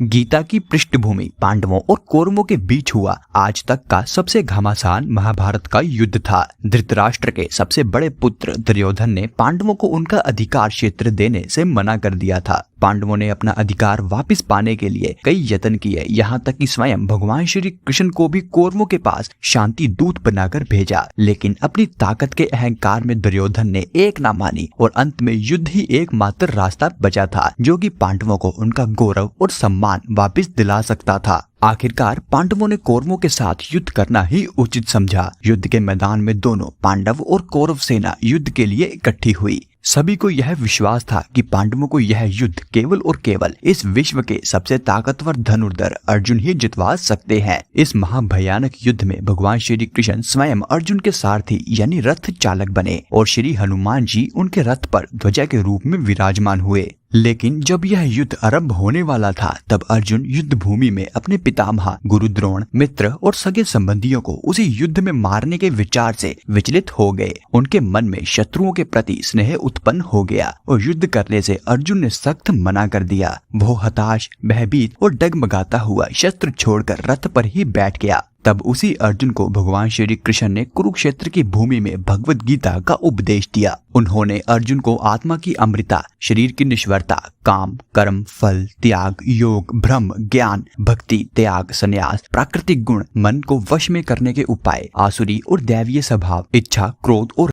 गीता की पृष्ठभूमि पांडवों और कौरवों के बीच हुआ आज तक का सबसे घमासान महाभारत का युद्ध था। धृतराष्ट्र के सबसे बड़े पुत्र दुर्योधन ने पांडवों को उनका अधिकार क्षेत्र देने से मना कर दिया था। पांडवों ने अपना अधिकार वापस पाने के लिए कई यत्न किए, यहाँ तक कि स्वयं भगवान श्री कृष्ण को भी कौरवों के पास शांति दूत बनाकर भेजा। लेकिन अपनी ताकत के अहंकार में दुर्योधन ने एक ना मानी और अंत में युद्ध ही एकमात्र रास्ता बचा था जो कि पांडवों को उनका गौरव और सम्मान वापस दिला सकता था। आखिरकार पांडवों ने कौरवों के साथ युद्ध करना ही उचित समझा। युद्ध के मैदान में दोनों पांडव और कौरव सेना युद्ध के लिए इकट्ठी हुई। सभी को यह विश्वास था कि पांडवों को यह युद्ध केवल और केवल इस विश्व के सबसे ताकतवर धनुर्धर अर्जुन ही जितवा सकते हैं। इस महाभयानक युद्ध में भगवान श्री कृष्ण स्वयं अर्जुन के सारथी यानी रथ चालक बने और श्री हनुमान जी उनके रथ पर ध्वजा के रूप में विराजमान हुए। लेकिन जब यह युद्ध आरंभ होने वाला था तब अर्जुन युद्ध भूमि में अपने पितामह गुरु द्रोण, मित्र और सगे संबंधियों को उसी युद्ध में मारने के विचार से विचलित हो गए। उनके मन में शत्रुओं के प्रति स्नेह उत्पन्न हो गया और युद्ध करने से अर्जुन ने सख्त मना कर दिया। वो हताश, भयभीत और डगमगाता हुआ शस्त्र छोड़कर रथ पर ही बैठ गया। तब उसी अर्जुन को भगवान श्री कृष्ण ने कुरुक्षेत्र की भूमि में भगवत गीता का उपदेश दिया। उन्होंने अर्जुन को आत्मा की अमृता, शरीर की निश्वरता, काम, कर्म, फल, त्याग, योग, ब्रह्म, ज्ञान, भक्ति, त्याग, संन्यास, प्राकृतिक गुण, मन को वश में करने के उपाय, आसुरी और दैवीय स्वभाव, इच्छा, क्रोध और